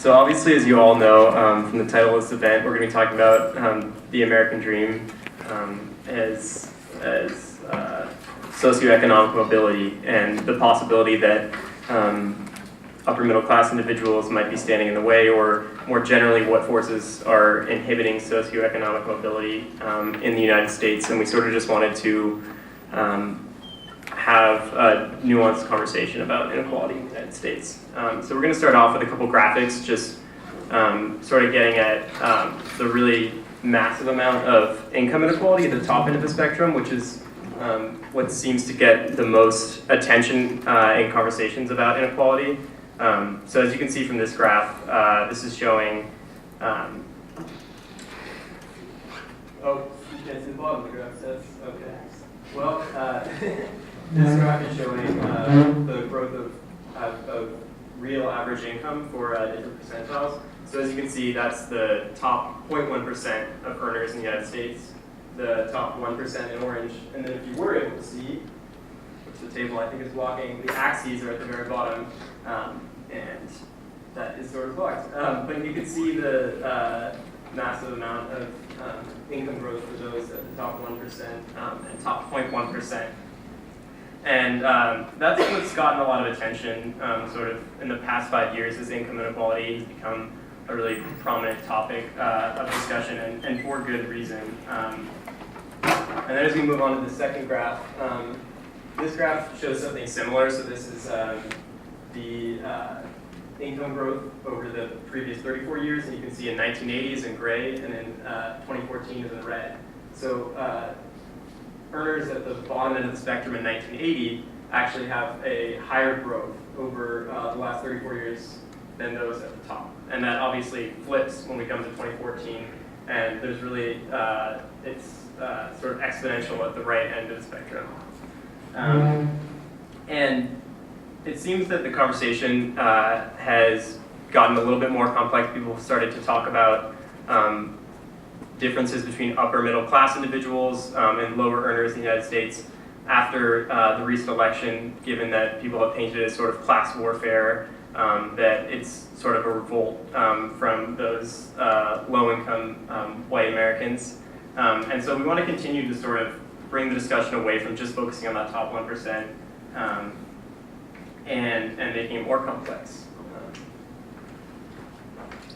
So obviously, as you all know from the title of this event, we're going to be talking about the American dream as socioeconomic mobility and the possibility that upper middle class individuals might be standing in the way, or more generally, what forces are inhibiting socioeconomic mobility in the United States. And we sort of just wanted to have a nuanced conversation about inequality in the United States. So we're going to start off with a couple graphics, just sort of getting at the really massive amount of income inequality at the top end of the spectrum, which is what seems to get the most attention in conversations about inequality. So as you can see from this graph, this is showing, oh, you can't see the bottom of the graph, says, okay. Well, this graph is showing the growth of real average income for different percentiles. So as you can see, that's the top 0.1% of earners in the United States, the top 1% in orange, and then if you were able to see, which the table I think is blocking, the axes are at the very bottom, and that is sort of blocked. But you can see the massive amount of income growth for those at the top 1% and top 0.1%. And that's what's gotten a lot of attention sort of in the past 5 years as income inequality has become a really prominent topic of discussion, and for good reason. And then as we move on to the second graph, this graph shows something similar. So this is the income growth over the previous 34 years, and you can see in 1980s in gray, and then 2014 is in red. So earners at the bottom end of the spectrum in 1980 actually have a higher growth over the last 34 years than those at the top. And that obviously flips when we come to 2014, and there's really, it's sort of exponential at the right end of the spectrum. And it seems that the conversation has gotten a little bit more complex. People have started to talk about differences between upper middle class individuals and lower earners in the United States after the recent election, given that people have painted it as sort of class warfare, that it's sort of a revolt from those low-income white Americans. And so we want to continue to sort of bring the discussion away from just focusing on that top 1% and making it more complex.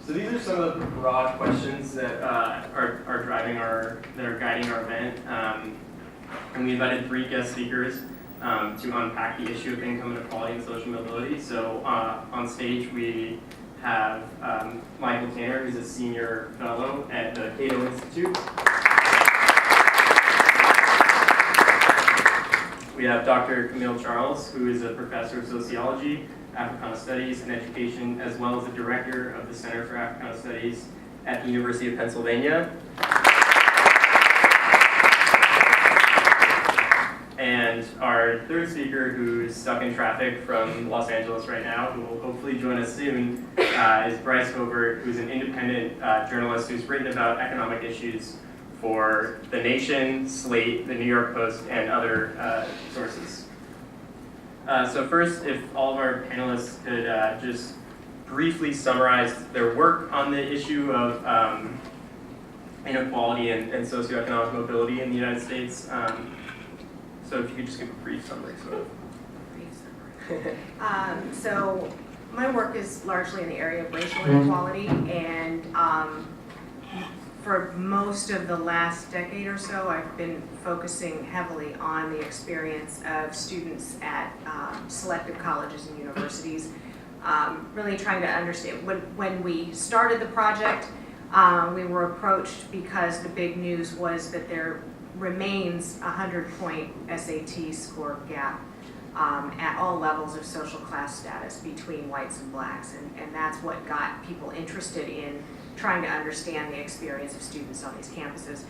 So these are some of the broad questions that are driving that are guiding our event. And we invited 3 guest speakers to unpack the issue of income inequality and social mobility. So on stage we have Michael Tanner, who's a senior fellow at the Cato Institute. We have Dr. Camille Z, who is a professor of sociology, Africana Studies, and Education, as well as the director of the Center for Africana Studies at the University of Pennsylvania. And our third speaker, who's stuck in traffic from Los Angeles right now, who will hopefully join us soon, is Bryce Covert, who's an independent journalist who's written about economic issues for The Nation, Slate, The New York Post, and other sources. So first, if all of our panelists could just briefly summarize their work on the issue of inequality and socioeconomic mobility in the United States. So if you could just give a brief summary, sort of. So my work is largely in the area of racial inequality, and for most of the last decade or so, I've been focusing heavily on the experience of students at selective colleges and universities, really trying to understand. When we started the project, we were approached because the big news was that there remains a 100-point SAT score gap at all levels of social class status between whites and blacks, and that's what got people interested in trying to understand the experience of students on these campuses.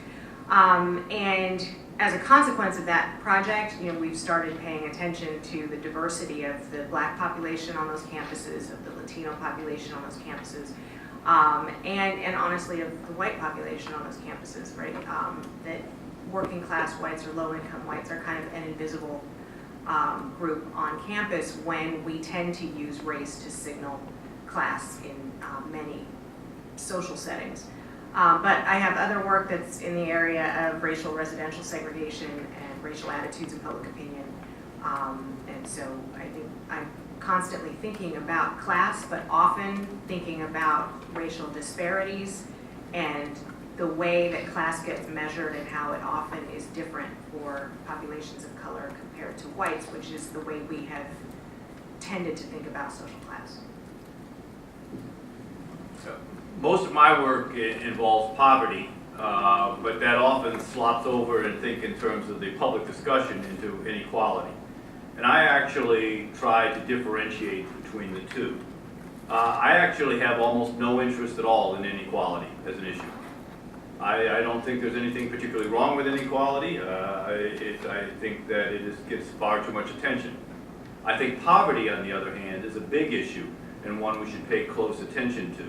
And as a consequence of that project, we've started paying attention to the diversity of the black population on those campuses, of the Latino population on those campuses, and honestly of the white population on those campuses, right? That working class whites or low income whites are kind of an invisible group on campus when we tend to use race to signal class in many social settings. But I have other work that's in the area of racial residential segregation and racial attitudes and public opinion. And so I think I'm constantly thinking about class, but often thinking about racial disparities and the way that class gets measured and how it often is different for populations of color compared to whites, which is the way we have tended to think about social class. So, most of my work involves poverty, but that often slops over and think in terms of the public discussion into inequality. And I actually try to differentiate between the two. I actually have almost no interest at all in inequality as an issue. I don't think there's anything particularly wrong with inequality. I think that it gets far too much attention. I think poverty, on the other hand, is a big issue and one we should pay close attention to.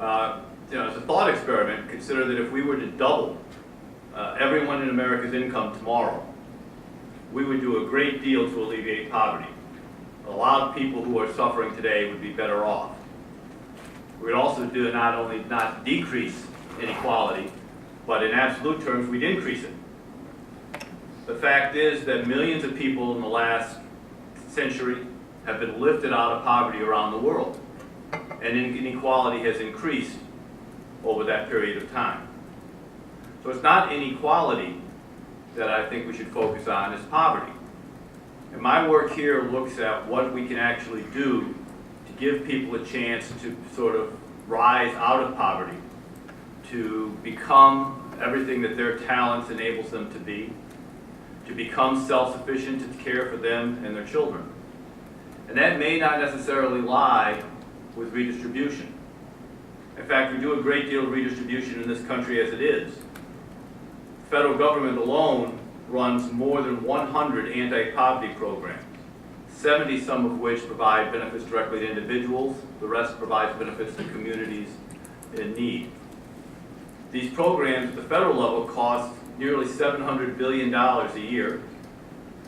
As a thought experiment, consider that if we were to double everyone in America's income tomorrow, we would do a great deal to alleviate poverty. A lot of people who are suffering today would be better off. We would also do not only not decrease inequality, but in absolute terms, we'd increase it. The fact is that millions of people in the last century have been lifted out of poverty around the world, and inequality has increased over that period of time. So it's not inequality that I think we should focus on, it's poverty. And my work here looks at what we can actually do to give people a chance to sort of rise out of poverty, to become everything that their talents enables them to become self-sufficient to care for them and their children. And that may not necessarily lie with redistribution. In fact, we do a great deal of redistribution in this country as it is. The federal government alone runs more than 100 anti-poverty programs, 70 some of which provide benefits directly to individuals, the rest provides benefits to communities in need. These programs at the federal level cost nearly $700 billion a year.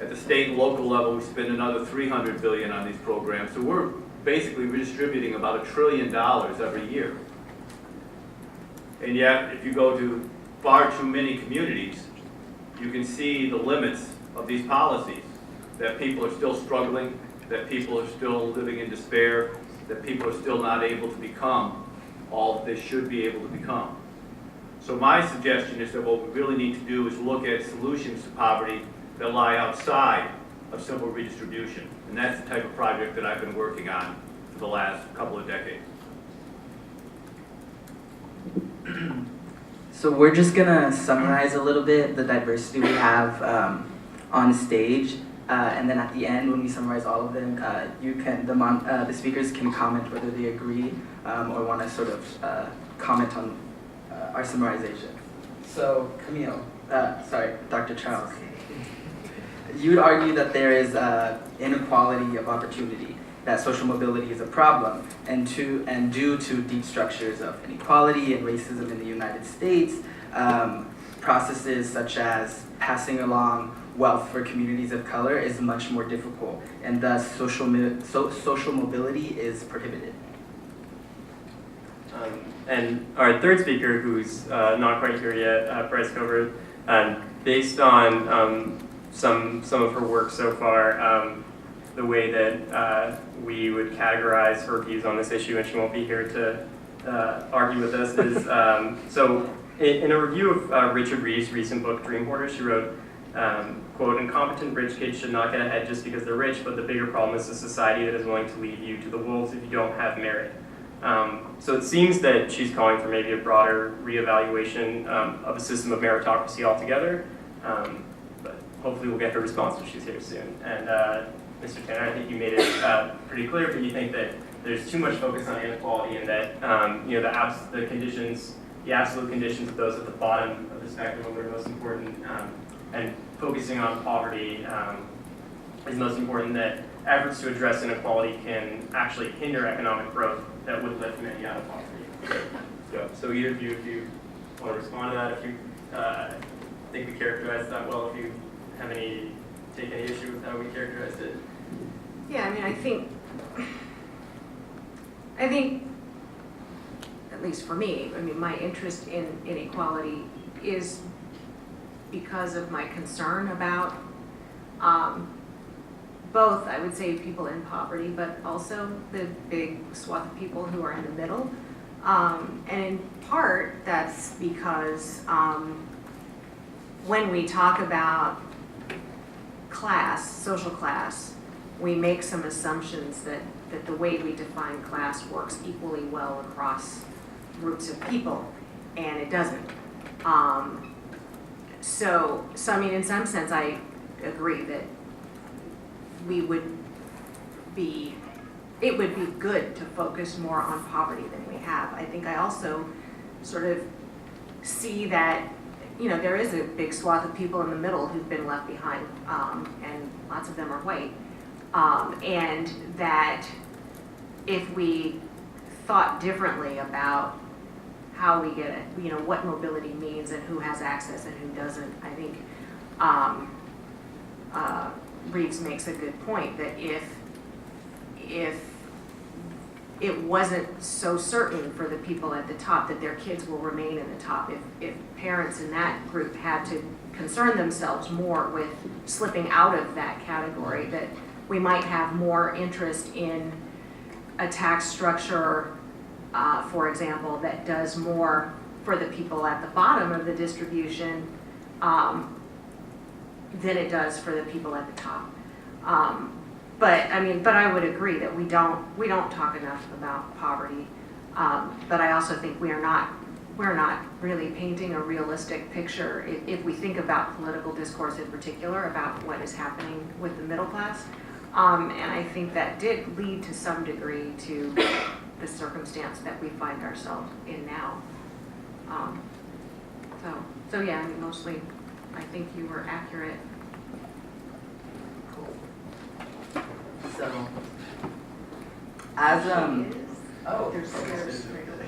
At the state and local level, we spend another $300 billion on these programs. So we're basically redistributing about $1 trillion every year. And yet, if you go to far too many communities, you can see the limits of these policies, that people are still struggling, that people are still living in despair, that people are still not able to become all that they should be able to become. So my suggestion is that what we really need to do is look at solutions to poverty that lie outside of simple redistribution. And that's the type of project that I've been working on for the last couple of decades. So we're just gonna summarize a little bit the diversity we have on stage, and then at the end, when we summarize all of them, the speakers can comment whether they agree or want to sort of comment on our summarization. So Camille, Dr. Charles, you would argue that there is inequality of opportunity, that social mobility is a problem, and due to deep structures of inequality and racism in the United States, processes such as passing along wealth for communities of color is much more difficult, and thus social mobility is prohibited. And our third speaker, who's not quite here yet, Bryce Covert, based on some of her work so far, the way that we would categorize her views on this issue, and she won't be here to argue with us, is so in a review of Richard Reeve's recent book, Dream Hoarder, she wrote, quote, "Incompetent rich kids should not get ahead just because they're rich, but the bigger problem is a society that is willing to leave you to the wolves if you don't have merit." So it seems that she's calling for maybe a broader reevaluation of a system of meritocracy altogether, but hopefully we'll get her response when she's here soon. And Mr. Tanner, I think you made it pretty clear that you think that there's too much focus on inequality, and that the absolute conditions of those at the bottom of the spectrum are most important, and focusing on poverty is most important, that efforts to address inequality can actually hinder economic growth that would lift many out of poverty. So either of you, if you want to respond to that, if you think we characterized that well, if you have take any issue with how we characterized it. Yeah, I mean, I think I think, at least for me, I mean, my interest in inequality is because of my concern about both, I would say, people in poverty, but also the big swath of people who are in the middle. And in part, that's because when we talk about class, social class, we make some assumptions that the way we define class works equally well across groups of people, and it doesn't. So I mean, in some sense, I agree that it would be good to focus more on poverty than we have. I think I also sort of see that, you know, there is a big swath of people in the middle who've been left behind, and lots of them are white. And that if we thought differently about how we get it, you know, what mobility means and who has access and who doesn't, I think Reeves makes a good point that if it wasn't so certain for the people at the top that their kids will remain in the top, if parents in that group had to concern themselves more with slipping out of that category, that we might have more interest in a tax structure, for example, that does more for the people at the bottom of the distribution than it does for the people at the top. But I would agree that we don't talk enough about poverty. But I also think we're not really painting a realistic picture if we think about political discourse in particular about what is happening with the middle class. And I think that did lead to some degree to the circumstance that we find ourselves in now. So yeah, I mean, mostly I think you were accurate. So, as Oh, there's stairs right over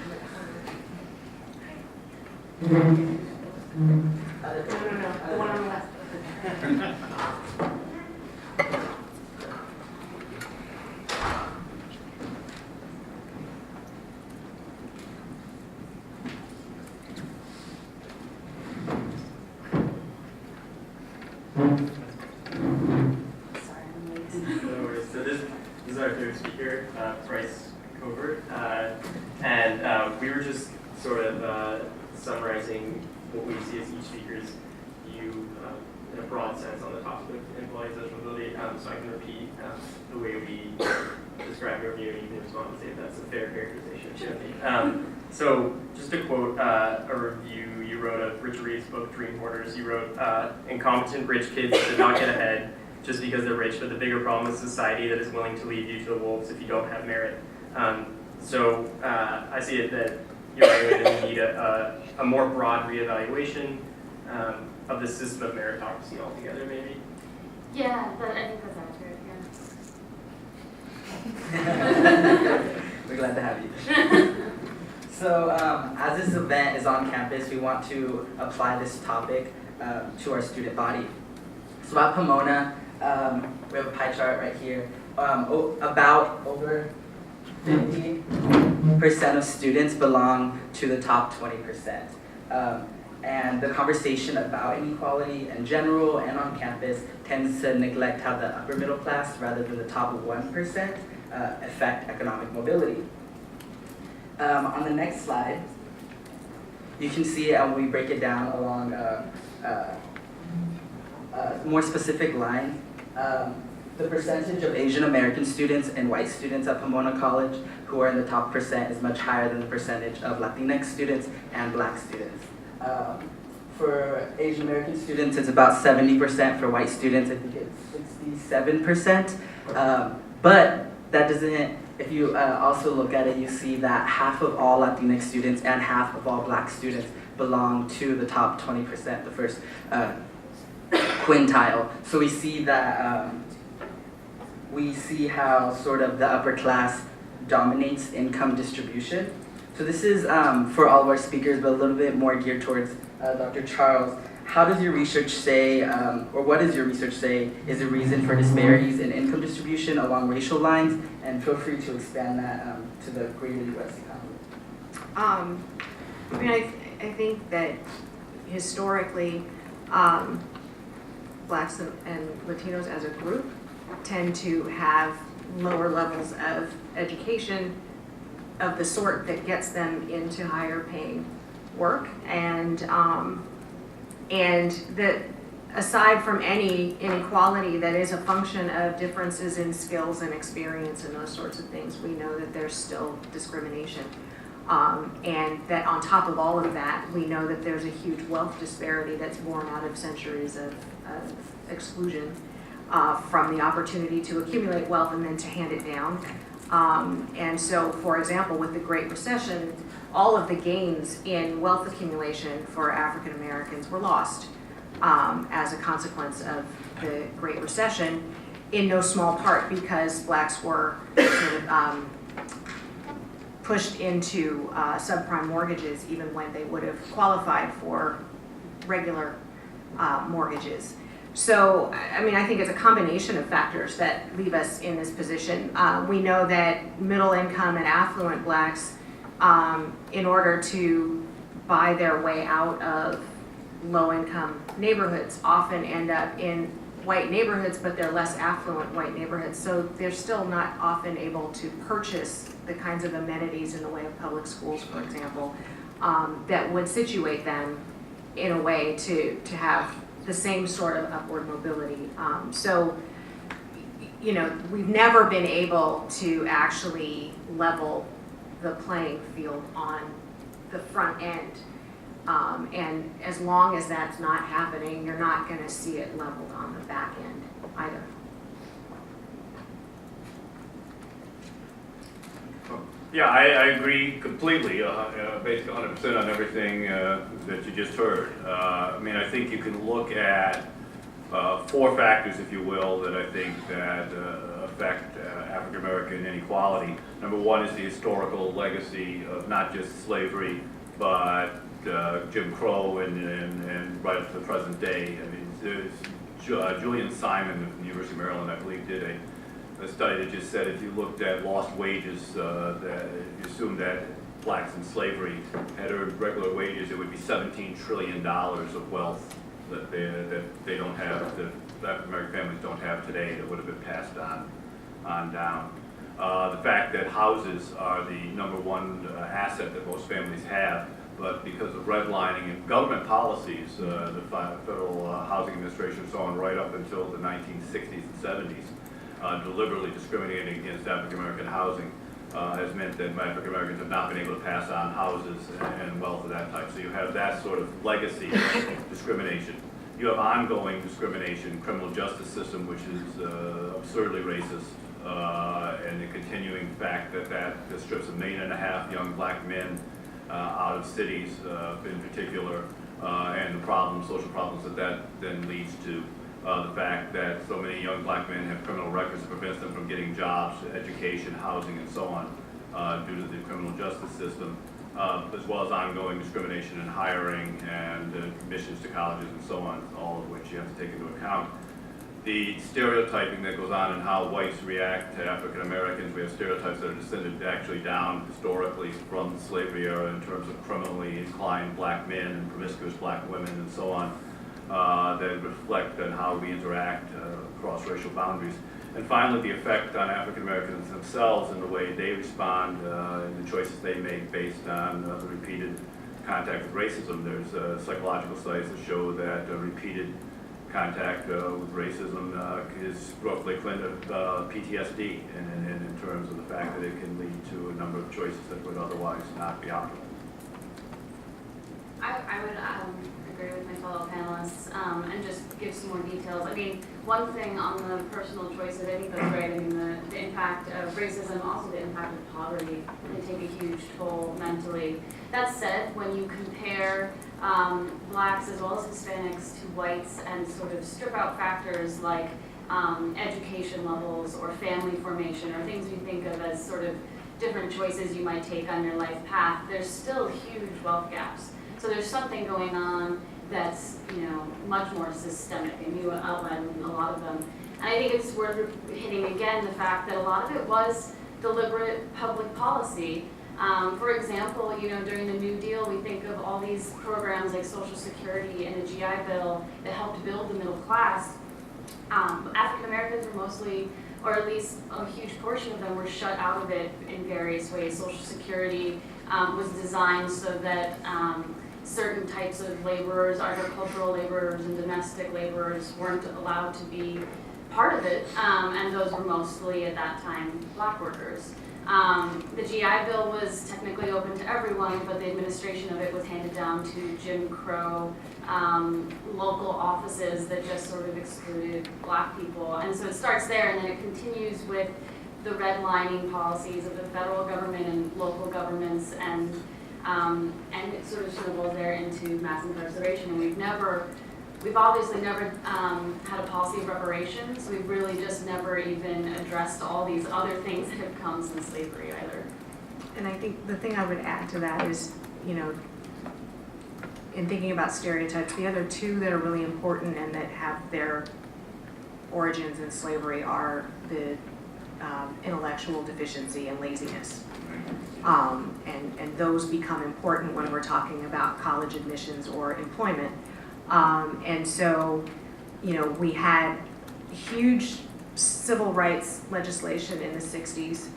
uh, there. No, the one on the left. So this is our third speaker, Bryce Covert, and we were just sort of summarizing what we see as each speaker's view in a broad sense on the topic of employee social mobility. So I can repeat the way we describe your view, and you can respond and say if that's a fair characterization. It should be. So just to quote a review you wrote of Richard Reeves' book Dream Hoarders, you wrote, "Incompetent rich kids did not get ahead just because they're rich, but the bigger problem is society that is willing to leave you to the wolves if you don't have merit." So I see it that you're arguing that we need a more broad reevaluation of the system of meritocracy altogether, maybe? Yeah, I think that's accurate, yeah. We're glad to have you. So, as this event is on campus, we want to apply this topic to our student body. So at Pomona, we have a pie chart right here. About over 50% of students belong to the top 20%. And the conversation about inequality in general and on campus tends to neglect how the upper middle class, rather than the top 1%, affect economic mobility. On the next slide, you can see we break it down along more specific lines. The percentage of Asian American students and white students at Pomona College who are in the top percent is much higher than the percentage of Latinx students and Black students. For Asian American students, it's about 70%. For white students, I think it's 67%. But that doesn't, if you also look at it, you see that half of all Latinx students and half of all Black students belong to the top 20%, the first quintile. So we see that, we see how sort of the upper class dominates income distribution. So this is for all of our speakers, but a little bit more geared towards Dr. Charles. How does your research say, or what does your research say is the reason for disparities in income distribution distribution along racial lines, and feel free to expand that to the greater U.S. economy. I mean, I think that historically, Blacks and Latinos as a group tend to have lower levels of education of the sort that gets them into higher paying work, and that aside from any inequality that is a function of differences in skills and experience and those sorts of things, we know that there's still discrimination. And that on top of all of that, we know that there's a huge wealth disparity that's born out of centuries of exclusion from the opportunity to accumulate wealth and then to hand it down. And so, for example, with the Great Recession, all of the gains in wealth accumulation for African Americans were lost as a consequence of the Great Recession, in no small part because Blacks were sort of pushed into subprime mortgages even when they would have qualified for regular mortgages. So, I mean, I think it's a combination of factors that leave us in this position. We know that middle income and affluent Blacks, in order to buy their way out of low income neighborhoods, often end up in white neighborhoods, but they're less affluent white neighborhoods. So they're still not often able to purchase the kinds of amenities in the way of public schools, for example, that would situate them in a way to have the same sort of upward mobility. So, you know, we've never been able to actually level the playing field on the front end. And as long as that's not happening, you're not going to see it leveled on the back end either. Yeah, I agree completely, basically 100% on everything that you just heard. I mean, I think you can look at four factors, if you will, that I think that affect African American inequality. Number one is the historical legacy of not just slavery, but Jim Crow and right up to the present day. I mean, there's Julian Simon of the University of Maryland, I believe, did a study that just said if you looked at lost wages, that you assume that Blacks in slavery had earned regular wages, it would be $17 trillion of wealth that they don't have, that African American families don't have today, that would have been passed on down. The fact that houses are the number one asset that most families have, but because of redlining and government policies, the Federal Housing Administration and so on, right up until the 1960s and 70s, deliberately discriminating against African American housing has meant that African Americans have not been able to pass on houses and wealth of that type. So you have that sort of legacy discrimination. You have ongoing discrimination, criminal justice system, which is absurdly racist, and the continuing fact that strips 1.5 million young Black men out of cities in particular, and the problems, social problems that then leads to. The fact that so many young Black men have criminal records that prevents them from getting jobs, education, housing, and so on due to the criminal justice system, as well as ongoing discrimination in hiring and admissions to colleges and so on, all of which you have to take into account. The stereotyping that goes on and how whites react to African Americans. We have stereotypes that are descended actually down historically from the slavery era in terms of criminally inclined Black men and promiscuous Black women and so on. That reflect on how we interact across racial boundaries. And finally, the effect on African Americans themselves and the way they respond and the choices they make based on the repeated contact with racism. There's psychological studies that show that repeated contact with racism is roughly equivalent of PTSD in terms of the fact that it can lead to a number of choices that would otherwise not be optimal. I would agree with my fellow panelists and just give some more details. I mean, one thing on the personal choices, I think that's right. I mean, the impact of racism, also the impact of poverty, they take a huge toll mentally. That said, when you compare Blacks as well as Hispanics to whites and sort of strip out factors like education levels or family formation or things we think of as sort of different choices you might take on your life path, there's still huge wealth gaps. So there's something going on that's, you know, much more systemic, and you outlined a lot of them. And I think it's worth hitting again the fact that a lot of it was deliberate public policy. For example, during the New Deal, we think of all these programs like Social Security and the GI Bill that helped build the middle class. African Americans were mostly, or at least a huge portion of them, were shut out of it in various ways. Social Security was designed so that certain types of laborers, agricultural laborers and domestic laborers, weren't allowed to be part of it, and those were mostly, at that time, black workers. The GI Bill was technically open to everyone, but the administration of it was handed down to Jim Crow local offices that just sort of excluded black people. And so it starts there, and then it continues with the redlining policies of the federal government and local governments, and it sort of snowballs there into mass incarceration. And we've obviously never had a policy of reparations. We've really just never even addressed all these other things that have come since slavery either. And I think the thing I would add to that is, in thinking about stereotypes, the other two that are really important and that have their origins in slavery are the intellectual deficiency and laziness. And those become important when we're talking about college admissions or employment. And so, we had huge civil rights legislation in the 60s,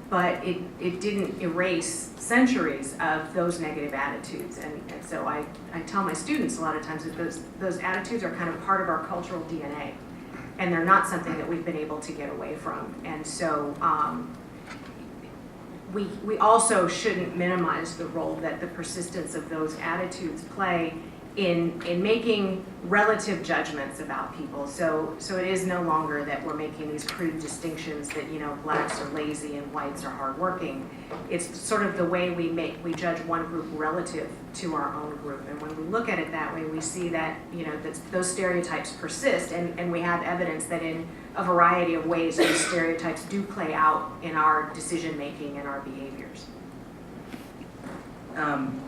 but it didn't erase centuries of those negative attitudes. And so I tell my students a lot of times that those attitudes are kind of part of our cultural DNA, and they're not something that we've been able to get away from. And so we also shouldn't minimize the role that the persistence of those attitudes play in making relative judgments about people. So it is no longer that we're making these crude distinctions that, blacks are lazy and whites are hardworking. It's sort of the way we judge one group relative to our own group. And when we look at it that way, we see that, that those stereotypes persist, and we have evidence that in a variety of ways those stereotypes do play out in our decision making and our behaviors.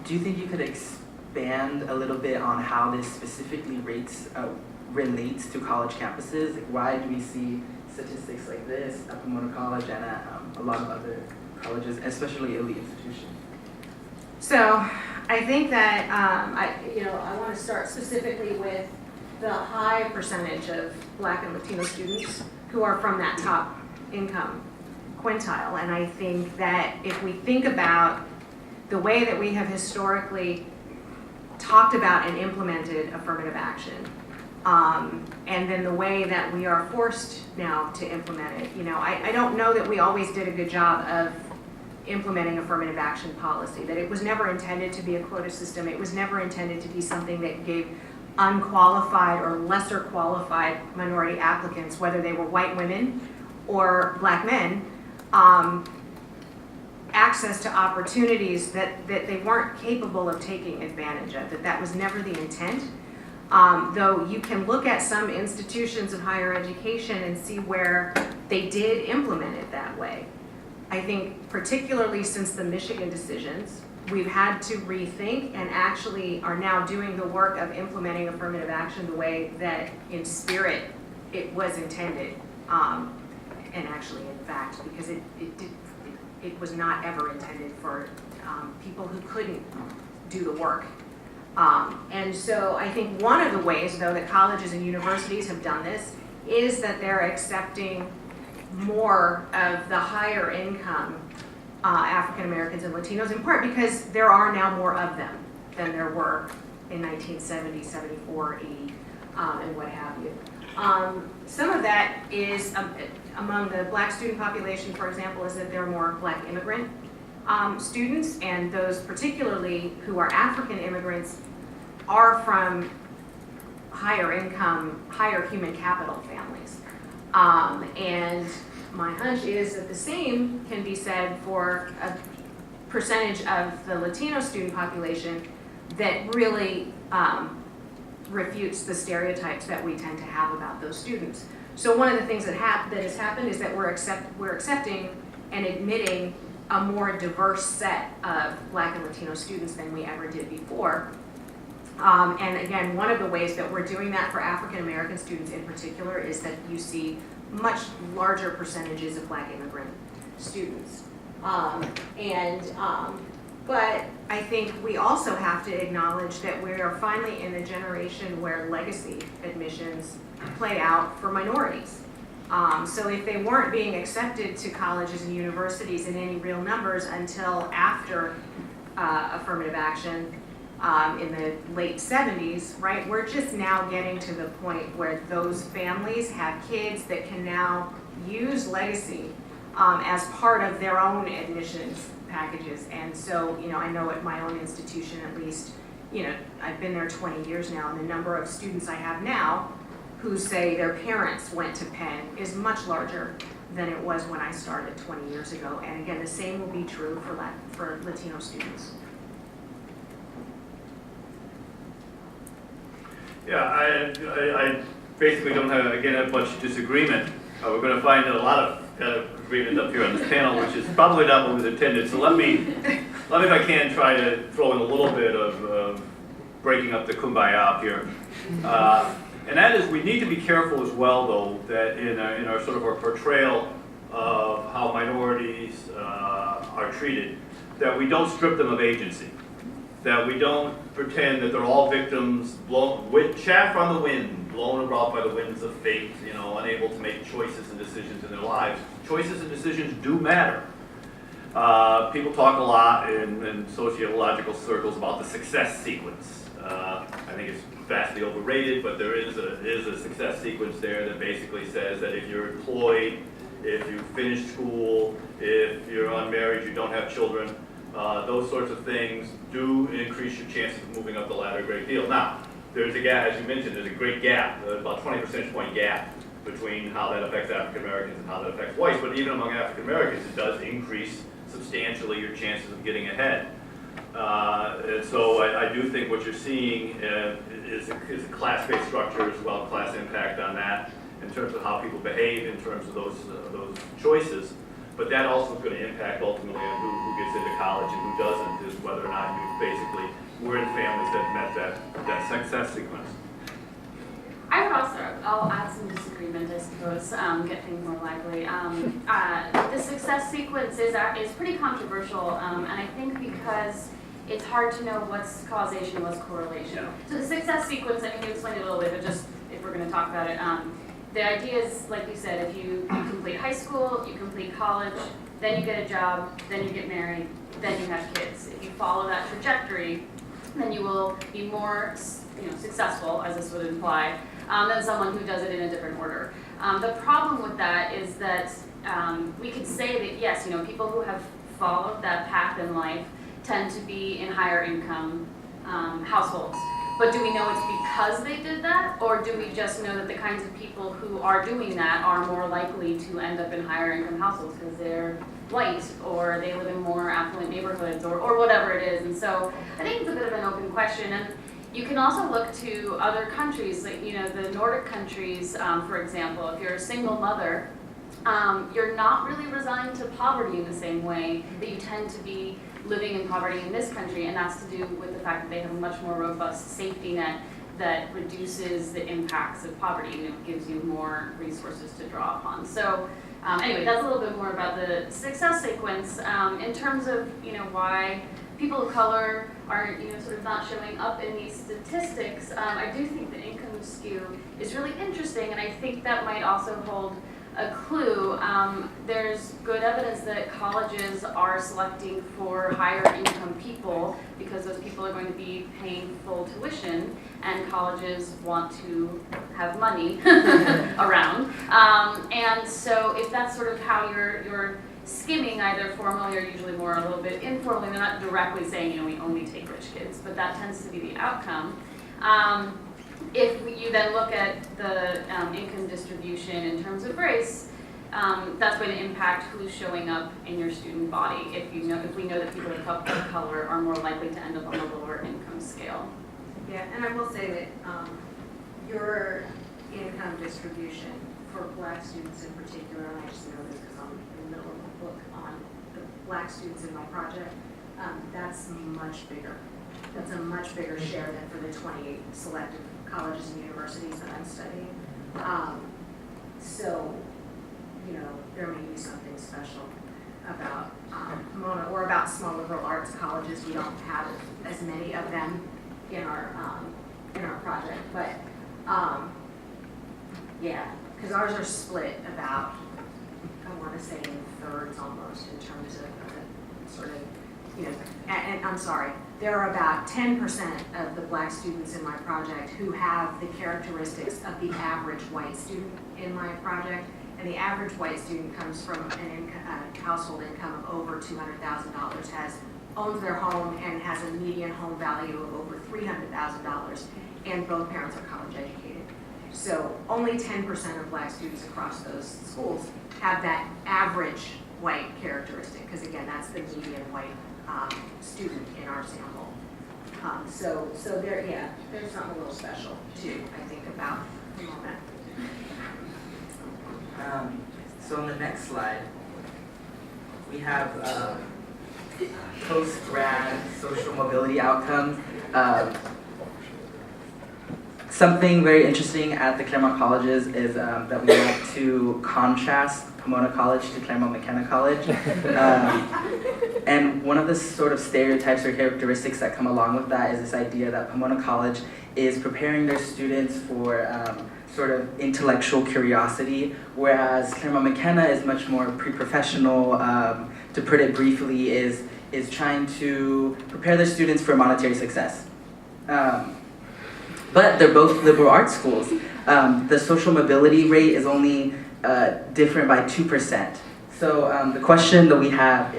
Do you think you could expand a little bit on how this specifically relates to college campuses? Like, why do we see statistics like this at Pomona College and at a lot of other colleges, especially elite institutions? So I think that I want to start specifically with the high percentage of Black and Latino students who are from that top income quintile. And I think that if we think about the way that we have historically talked about and implemented affirmative action, and then the way that we are forced now to implement it, I don't know that we always did a good job of implementing affirmative action policy, that it was never intended to be a quota system. It was never intended to be something that gave unqualified or lesser qualified minority applicants, whether they were white women or Black men, access to opportunities that they weren't capable of taking advantage of, that was never the intent. Though you can look at some institutions of higher education and see where they did implement it that way. I think particularly since the Michigan decisions, we've had to rethink and actually are now doing the work of implementing affirmative action the way that in spirit it was intended. And actually in fact, because it was not ever intended for people who couldn't do the work. And so I think one of the ways, though, that colleges and universities have done this is that they're accepting more of the higher income African Americans and Latinos, in part because there are now more of them than there were in 1970, 74, 80, and what have you. Some of that is among the Black student population, for example, is that there are more Black immigrant students, and those particularly who are African immigrants are from higher income, higher human capital families. And my hunch is that the same can be said for a percentage of the Latino student population that really refutes the stereotypes that we tend to have about those students. So one of the things that has happened is that we're accepting and admitting a more diverse set of Black and Latino students than we ever did before. And again, one of the ways that we're doing that for African American students in particular is that you see much larger percentages of Black immigrant students. But I think we also have to acknowledge that we are finally in a generation where legacy admissions play out for minorities. So if they weren't being accepted to colleges and universities in any real numbers until after affirmative action in the late 70s, right, we're just now getting to the point where those families have kids that can now use legacy as part of their own admissions packages. And so, you know, I know at my own institution at least, you know, I've been there 20 years now, and the number of students I have now who say their parents went to Penn is much larger than it was when I started 20 years ago. And again, the same will be true for Latino students. Yeah, I basically don't have, again, much disagreement. We're going to find a lot of agreement up here on this panel, which is probably not what was intended. So let me, if I can, try to throw in a little bit of breaking up the kumbaya up here. And that is, we need to be careful as well, though, that in our sort of our portrayal of how minorities are treated, that we don't strip them of agency. That we don't pretend that they're all victims, chaff on the wind, blown about by the winds of fate, you know, unable to make choices and decisions in their lives. Choices and decisions do matter. People talk a lot in sociological circles about the success sequence. I think it's vastly overrated, but there is a success sequence there that basically says that if you're employed, if you finish school, if you're unmarried, you don't have children, those sorts of things do increase your chances of moving up the ladder a great deal. Now, there's a gap, as you mentioned, there's a great gap, about 20 percentage point gap between how that affects African Americans and how that affects whites, but even among African Americans, it does increase substantially your chances of getting ahead. And so I do think what you're seeing is a class-based structure as well, class impact on that in terms of how people behave in terms of those choices. But that also is going to impact ultimately on who gets into college and who doesn't, is whether or not you basically were in families that met that success sequence. I would also, I'll add some disagreement, I suppose, get things more lively. The success sequence is pretty controversial, and I think because it's hard to know what's causation, what's correlation. Yeah. So the success sequence, I mean, you explained it a little bit, but just if we're going to talk about it, the idea is, like you said, if you complete high school, you complete college, then you get a job, then you get married, then you have kids. If you follow that trajectory, then you will be more, successful, as this would imply, than someone who does it in a different order. The problem with that is that we could say that yes, people who have followed that path in life tend to be in higher income households. But do we know it's because they did that, or do we just know that the kinds of people who are doing that are more likely to end up in higher income households because they're white, or they live in more affluent neighborhoods, or whatever it is? And so I think it's a bit of an open question. And you can also look to other countries, like the Nordic countries, for example. If you're a single mother, you're not really resigned to poverty in the same way that you tend to be living in poverty in this country, and that's to do with the fact that they have a much more robust safety net that reduces the impacts of poverty, and it gives you more resources to draw upon. So anyway, that's a little bit more about the success sequence. In terms of why people of color are sort of not showing up in these statistics, I do think the income skew is really interesting, and I think that might also hold a clue. There's good evidence that colleges are selecting for higher income people because those people are going to be paying full tuition, and colleges want to have money around. And so if that's sort of how you're skimming, either formally or usually more a little bit informally, they're not directly saying, we only take rich kids, but that tends to be the outcome. If you then look at the income distribution in terms of race, that's going to impact who's showing up in your student body. If we know that people of color are more likely to end up on the lower income scale. Yeah, and I will say that your income distribution for Black students in particular, and I just know this because I'm in the middle of a book on the Black students in my project, that's much bigger That's a much bigger share than for the 28 selected colleges and universities that I'm studying. So, there may be something special about Pomona or about small liberal arts colleges. We don't have as many of them in our project, but yeah, because ours are split about, I want to say in thirds almost in terms of sort of, and I'm sorry, there are about 10% of the black students in my project who have the characteristics of the average white student in my project. And the average white student comes from a household income of over $200,000, owns their home and has a median home value of over $300,000, and both parents are college educated. So only 10% of black students across those schools have that average white characteristic, because again, that's the median white student in our sample. So there's something a little special too, I think, about the moment. So on the next slide, we have post-grad social mobility outcomes. Something very interesting at the Claremont colleges is that we like to contrast Pomona College to Claremont McKenna College. And one of the sort of stereotypes or characteristics that come along with that is this idea that Pomona College is preparing their students for sort of intellectual curiosity, whereas Claremont McKenna is much more pre-professional, to put it briefly, is trying to prepare their students for monetary success. But they're both liberal arts schools. The social mobility rate is only different by 2%. So the question that we have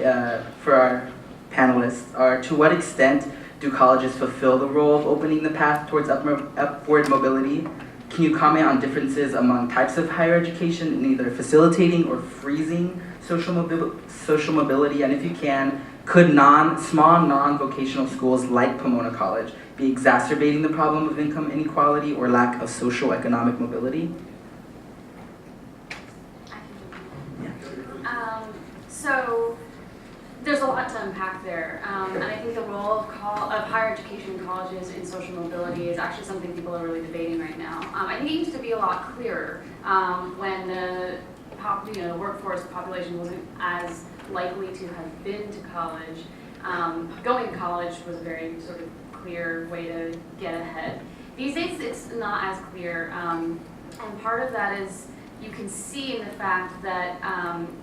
for our panelists are, to what extent do colleges fulfill the role of opening the path towards upward mobility? Can you comment on differences among types of higher education in either facilitating or freezing social mobility? And if you can, could small non-vocational schools like Pomona College be exacerbating the problem of income inequality or lack of social economic mobility? So there's a lot to unpack there, and I think the role of higher education colleges in social mobility is actually something people are really debating right now. I think it used to be a lot clearer when the workforce population wasn't as likely to have been to college. Going to college was a very sort of clear way to get ahead. These days it's not as clear, and part of that is you can see in the fact that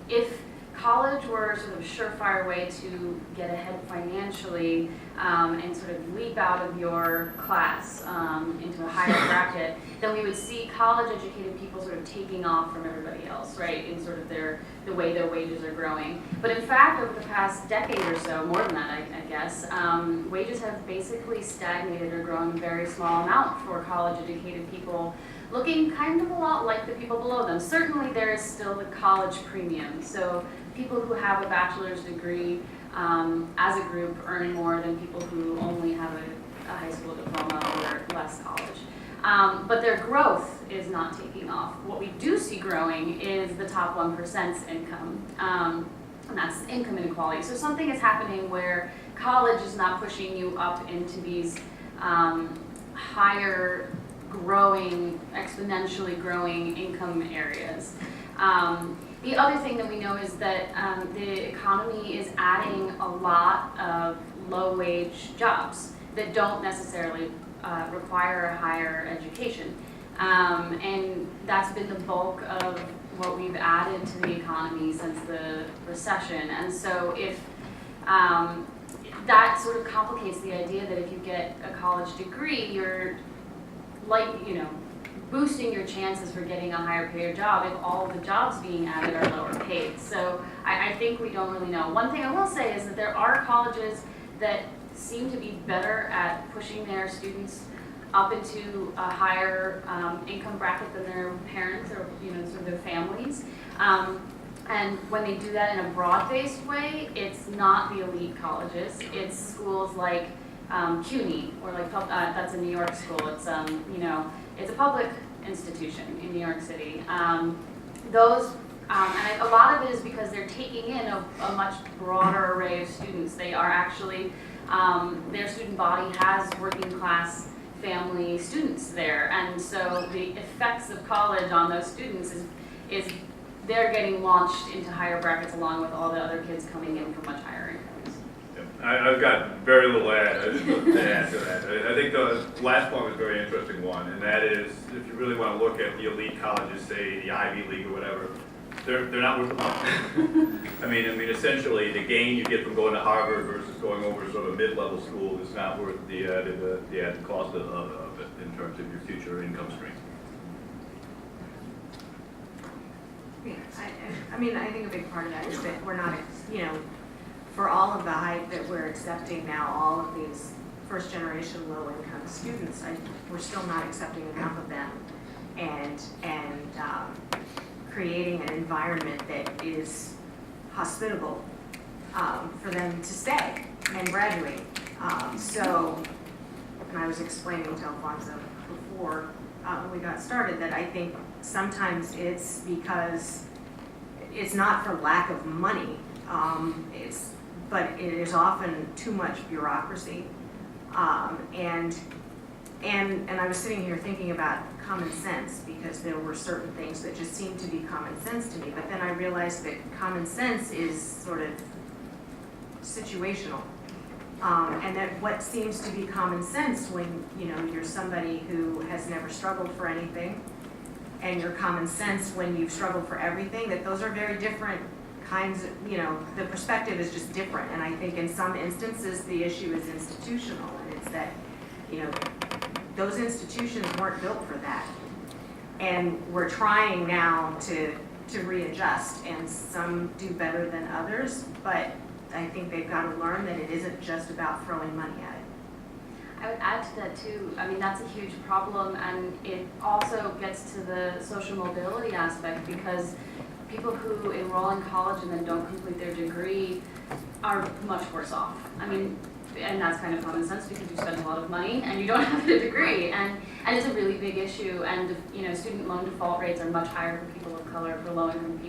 if college were sort of a surefire way to get ahead financially and sort of leap out of your class into a higher bracket, then we would see college-educated people sort of taking off from everybody else, right, in sort of the way their wages are growing. But in fact, over the past decade or so, more than that, I guess, wages have basically stagnated or grown a very small amount for college-educated people, looking kind of a lot like the people below them. Certainly there is still the college premium. So people who have a bachelor's degree as a group earn more than people who only have a high school diploma or less college. But their growth is not taking off. What we do see growing is the top 1%'s income. And that's income inequality. So something is happening where college is not pushing you up into these higher growing, exponentially growing income areas. The other thing that we know is that the economy is adding a lot of low-wage jobs that don't necessarily require a higher education. And that's been the bulk of what we've added to the economy since the recession. And so if that sort of complicates the idea that if you get a college degree, you're boosting your chances for getting a higher paid job if all the jobs being added are lower paid. So I think we don't really know. One thing I will say is that there are colleges that seem to be better at pushing their students up into a higher income bracket than their parents or sort of their families. And when they do that in a broad-based way, it's not the elite colleges. It's schools like CUNY, or like that's a New York school. It's it's a public institution in New York City. And a lot of it is because they're taking in a much broader array of students. They are actually their student body has working class family students there. And so the effects of college on those students is they're getting launched into higher brackets along with all the other kids coming in from much higher incomes. I've got very little to add to that. I think the last point was a very interesting one, and that is, if you really want to look at the elite colleges, say the Ivy League or whatever, they're not worth the money. I mean, essentially, the gain you get from going to Harvard versus going over sort of a mid-level school is not worth the added cost of it in terms of your future income stream. Yeah, I mean, I think a big part of that is that we're not, for all of the hype that we're accepting now, all of these first-generation low-income students, we're still not accepting enough of them, and creating an environment that is hospitable for them to stay and graduate. So, and I was explaining to Alfonso before we got started that I think sometimes it's because it's not for lack of money, but it is often too much bureaucracy. And I was sitting here thinking about common sense, because there were certain things that just seemed to be common sense to me, but then I realized that common sense is sort of situational. And that what seems to be common sense when you're somebody who has never struggled for anything, and your common sense when you've struggled for everything, that those are very different kinds of, the perspective is just different. And I think in some instances the issue is institutional, and it's that, those institutions weren't built for that. And we're trying now to readjust, and some do better than others, but I think they've got to learn that it isn't just about throwing money at it. I would add to that too. I mean, that's a huge problem, and it also gets to the social mobility aspect, because people who enroll in college and then don't complete their degree are much worse off. I mean, and that's kind of common sense, because you spend a lot of money and you don't have a degree, and it's a really big issue. And student loan default rates are much higher for people of color, for low-income people.